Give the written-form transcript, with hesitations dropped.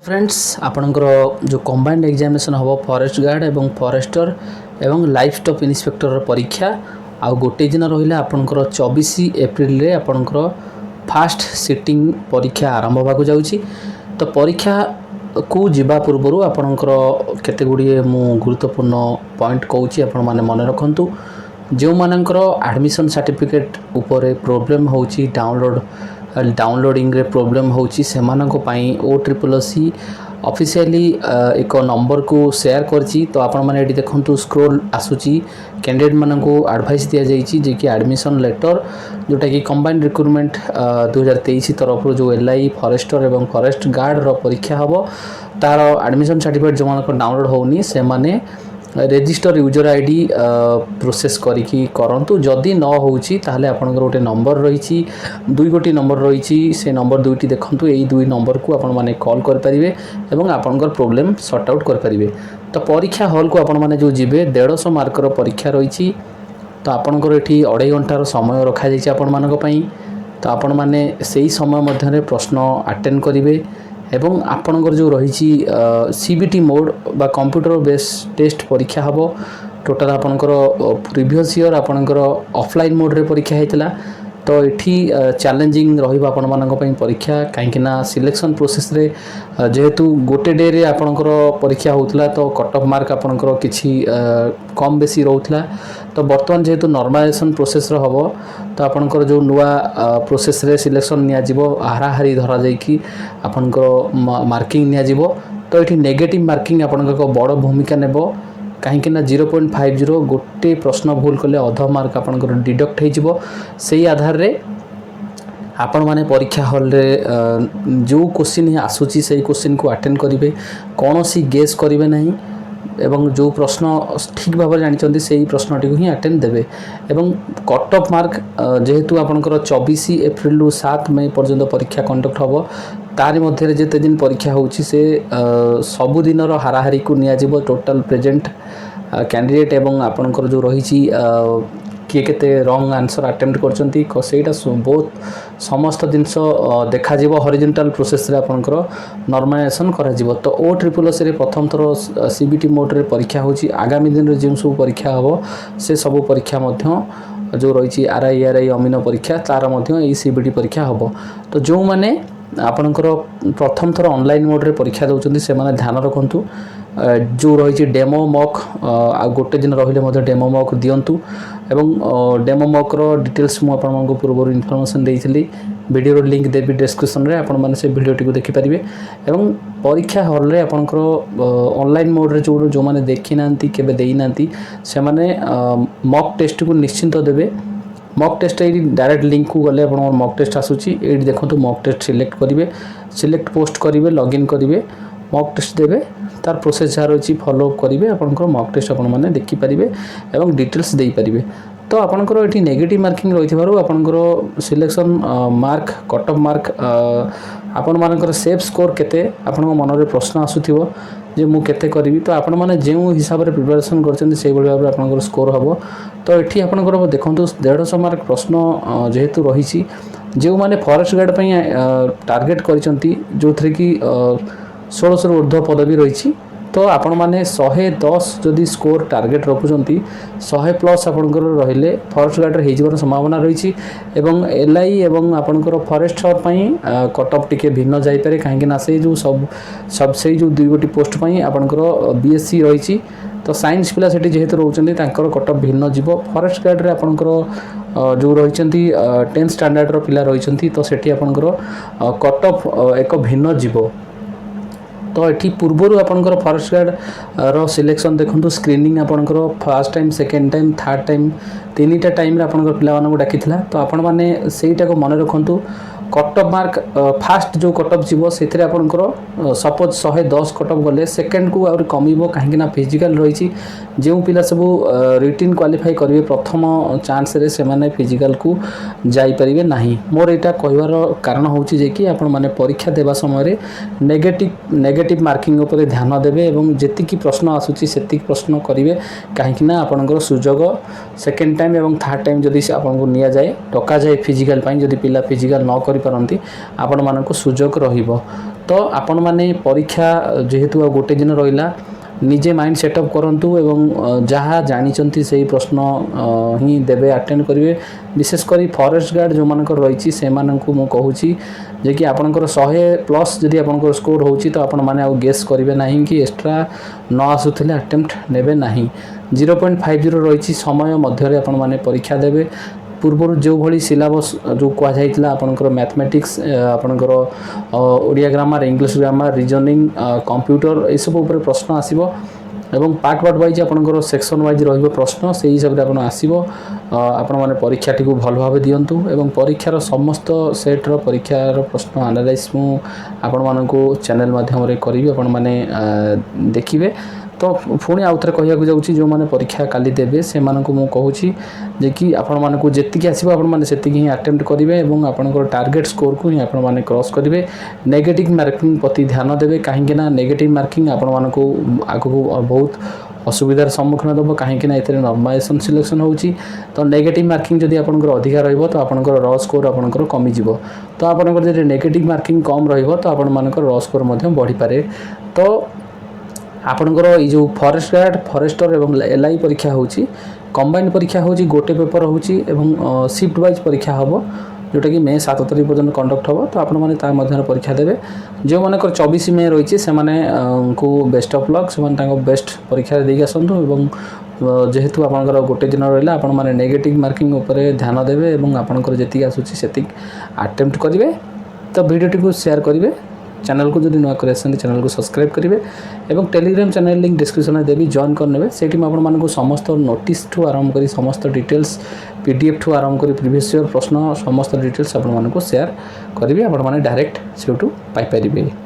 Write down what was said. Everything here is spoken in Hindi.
फ्रेंड्स आपणकर जो कंबाइंड एग्जामिनेशन हम फॉरेस्ट गार्ड एवं फॉरेस्टर एवं लाइफ स्टॉक इन्स्पेक्टर परीक्षा आउ गोटे दिन रहा आपणकर 24 एप्रिल रे आपणकर फास्ट सिटिंग परीक्षा आरंभ होगा जाऊँगी। तो परीक्षा को जीवा पूर्व आपणकर केते गुड़िए मु गुरुत्वपूर्ण पॉइंट कहूँ आपण मैंने मन रखु जो मानकर एडमिशन सर्टिफिकेट उपरे प्रोब्लेम होची डाउनलोडिंग रे प्रोब्लेम होची सेमानक पई OSSC ऑफिशियली एक नंबर को शेयर करची। तो आपण माने एटी देखंतु स्क्रोल आसुची कैंडिडेट मानक एडवाइस दिया जाइची जे कि एडमिशन लेटर जोटा कि कंबाइंड रिक्रूटमेंट 2023 तरफ जो LI फॉरेस्टर एवं फॉरेस्ट गार्ड रो परीक्षा हबो तार एडमिशन सर्टिफिकेट जो मानक डाउनलोड होनी से माने रेजिस्टर यूजर आईडी प्रोसेस करिकी करंतु जदि न होउची ताहले आपनकर गोटे नंबर रही दुई गोटी नंबर रही से नंबर दुईटी देखंतु एई दुई नंबर को आपण माने कॉल कर परिवे एवं आपनकर प्रॉब्लम सॉर्ट आउट कर परिवे। तो परीक्षा हॉल को आपण माने जो जिबे 150 मार्कर परीक्षा रही तो आपनकर एठी 2.5 घंटार समय रखा जाइछि आपण मानक पई। तो आपण माने सेही समय मध्यरे प्रश्न अटेंड करिवे एवं आपणकर जो रही CBT मोड बा कंप्यूटर बेस टेस्ट परीक्षा हम टोटाल आपणकर प्रीवियस ईयर आपणकर ऑफलाइन मोड रे परीक्षा होता। तो ये चैलेंजिंग रहिबा आपण मानक पई परीक्षा कहीं सिलेक्शन प्रोसेस रे जेहेतु गोटे डे रे आपणकर परीक्षा होतला तो कट ऑफ मार्क आपणकर किछि कम बेसी रहउतला। तो बर्तमान जेहेतु नॉर्मलाइजेशन प्रोसेस रे हबो तो आपणकर जो नुआ प्रोसेस रे सिलेक्शन निया जिवो हाराहारी धरा जाई कि आपणकर मार्किंग निया जिवो। तो ये नेगेटिव मार्किंग आपणकर बड़ भूमिका नेबो कहीं 0.50 गोटे प्रश्न भूल कले अध मार्क आपणकर डिडक्ट हो से आधार रे आपण माने परीक्षा हॉल रे जो क्वेश्चन आसूची से क्वेश्चन को अटेंड करेंगे कौन सी गेस करेंगे नहीं एवं जो प्रश्न ठीक भाव जानते से प्रश्नटी को ही अटेंड देवे एवं कट ऑफ मार्क जेहेतु आपणकर 24 एप्रिल 7 मई पर्यंत परीक्षा कंडक्ट हम तार मध्य जिते दिन परीक्षा होची से सबुदिन हाराहारी को निया जिवो टोटल प्रेजेंट कैंडिडेट एवं आपणकर जो रही किए केते रॉन्ग आंसर अटेम्प्ट करचंती सेटा बहुत समस्त जिनस देखा जिवो हॉरिजॉन्टल प्रोसेस रे आपणकर नॉर्मलाइजेशन करा जिवो। तो OSSC रे प्रथम थर CBT मोड रे परीक्षा होची आगामी दिन रे जो सब परीक्षा हबो से सब परीक्षा मध्य जो रही RI अमीन परीक्षा तार मध्य ए CBT परीक्षा हबो। तो जो माने आपणकर प्रथम थर ऑनलाइन मोड रे परीक्षा दउचंती से माने ध्यान रखंतु जो रही डेमो मॉक आ गोटे दिन रहिले मध्य डेमो मॉक दियंतु एवं डेमो मॉक रो डिटेल्स मु आपन मानक पूर्व इन्फॉर्मेशन देइछली वीडियो रो लिंक देबी डिस्क्रिप्शन रे आपण माने से वीडियो टी को देखि परिबे एवं परीक्षा हॉल रे आपनकर ऑनलाइन मोड रे जो माने देखि नांती केबे देइ नांती से माने मॉक टेस्ट को निश्चिंत देबे। मॉक टेस्ट ये डायरेक्ट लिंक को गले आप मॉक टेस्ट आसूची ये देखो मॉक टेस्ट सिलेक्ट करेंगे सिलेक्ट पोस्ट करेंगे लॉगिन करेंगे मॉक टेस्ट देवे तार प्रोसेस जहाँ रही फॉलो करेंगे आपंकर मॉक टेस्ट आपने देखिपारे और डिटेल्स दे पारे। तो आपंकर ये नेगेटिव मार्किंग रही आपंकर selection mark cut off mark आपण मानकर सेफ स्कोर केते आपण मन में प्रश्न आसुथिबो जे मु केते करिवि। तो आपण माने जेउ हिसाब रे प्रिपरेशन करछन से भाव में आपंकर स्कोर हबो। तो ये आपंकर देखंतु 150 मार्क प्रश्न जेहेतु रही जो माने फॉरेस्ट गार्ड पई टार्गेट करिसंती जो थरे कि 1600 ऊर्ध्व पदवी रही। तो आपण माने 110 जदि स्कोर टार्गेट रखुचंती 100+ आपनकर रहिले फॉरेस्ट गार्ड रे हेजिବାର संभावना रही एवं LI एवं आपनकर फॉरेस्ट पई कट ऑफ टिके भिन्न जाई पारे काहे ना से जो सब से जो दुई गोटी पोस्ट पई आपनकर BSc रही। तो साइंस पिला सेठी जेहेतु रहउचंती तांकर कट ऑफ भिन्न जीवो फॉरेस्ट गार्ड रे आपनकर जो रहिचंती 10th स्टैंडर्ड रो पिला रहिचंती तो सेठी आपनकर कट ऑफ एक भिन्न जीवो। तो ये पूर्वर आपंकर फॉरेस्ट गार्ड रो सिलेक्शन देखो स्क्रीनिंग आपंकर first time second time third time 3टा टाइम आपंकर पिला मानक डाकी। तो आपण माने सेटा को मन रखंतु कट ऑफ मार्क फास्ट जो कट ऑफ जीवो सेथिरे आपंकर सपोज 110 कट ऑफ गले सेकेंड को और कमिबो काहे ना फिजिकल रही जो पिला सब रिटिन क्वालिफाई करेंगे प्रथम चांस रे से माने फिजिकल को जाई परिबे नाही। मोर एटा कहवार कारण होची जे कि आपण माने परीक्षा देबा समय रे नेगेटिव मार्किंग ऊपर ध्यान देबे एवं जेतिकी प्रश्न आसुची सेतिक प्रश्न करिवे काहे ना आपनकर सुजोग सेकेंड टाइम एवं थर्ड टाइम जदि आपनको निया जाए टका जाए फिजिकल पई जदि पिला फिजिकल न करि परंती आपण मानको सुजोग रहिबो। तो आपण मैंने परीक्षा जेहेतु आ गोटे दिन रहा निजे माइंड सेटअप करंतु एवं जहाँ जानी से प्रश्न ही देवे अटेंड करेंगे विशेषकर फॉरेस्ट गार्ड जो मानक रही से मुझे कहूँ जे कि आपंकर 100+ जदि आपंकर स्कोर होची तो आपण माने आउ गेस करेंगे ना कि एक्स्ट्रा न आसुले अटेम्प्ट नेबे ना 0.50 रही समय मध्य आपण माने परीक्षा देवे पूर्व जो भली सिलेबस जो कहुला आपंकर मैथमेटिक्स आपंकर Odia grammar English grammar reasoning computer ये सब उपर प्रश्न आसीबो एवं पार्ट पार्ट वाइज आपंकर सेक्शन वाइज रहिबो प्रश्न से हिसाब से आपन आसीबो आपण माने परीक्षा टी को भल भाव दियंतु एवं परीक्षार समस्त सेट्र परीक्षार प्रश्न एनालाइज मु आपण मानकु चैनल माध्यम रे करिवि आपण माने देखिबे तो पुणी आउ थे कहूँ जाऊँगी जो मैंने परीक्षा काली देवे से मुझे कहूँ जे कि आपण मानक जी आसो आपड़ी ही अटेम्प्ट करेंगे और आपंकर टार्गेट स्कोर को ही आपण मैंने क्रॉस करेंगे नेगेटिव मार्किंग प्रति ध्यान देवे कहीं नेगेटिव मार्किंग आपण मानक आगू बहुत असुविधार सम्मुखीन देव कहीं नॉर्मलाइजेशन सिलेक्शन होची तो नेगेटिव मार्किंग जदि आपंकर अधिका रहिबो तो आपंकर र स्कोर आपंकर कमी जिवो तो आपंकर जदि नेगेटिव मार्किंग कम रहिबो तो आपण मानकर र स्कोर मध्य बढ़ी पारे तो आपणकर ये जो फॉरेस्ट गार्ड फॉरेस्टर एवं एलआई परीक्षा होची कंबाइंड परीक्षा होची गोटे पेपर होची एवं शिफ्ट वाइज परीक्षा हम जोटा कि मे 7 तारीख पर्यटन कंडक्ट हम तो आपण मैंने मध्य परीक्षा देवे जो मानकर 24 मे रही से को बेस्ट ऑफ लक से बेस्ट परीक्षा दे आसतु एवं जेहेतु आपंकर गोटे दिन रहा आपण मैंने नेगेटिव मार्किंग उपर ध्यान देवे और आपंकर जी आसूसी से अटेम्प्ट करेंगे तो वीडियोटी को शेयर करेंगे चैनल को जब नुआ कर चैनल को सब्सक्राइब करेंगे और टेलीग्राम चैनल लिंक डिस्क्रिप्शन में देवी जॉइन करने से आपको समस्त नोटिस ठू आरंभ कर समस्त डिटेल्स पीडीएफ ठू आरंभ कर प्रीवियस ईयर प्रश्न समस्त डिटेल्स आपको शेयर करेंगे आप डायरेक्ट से पाइपर।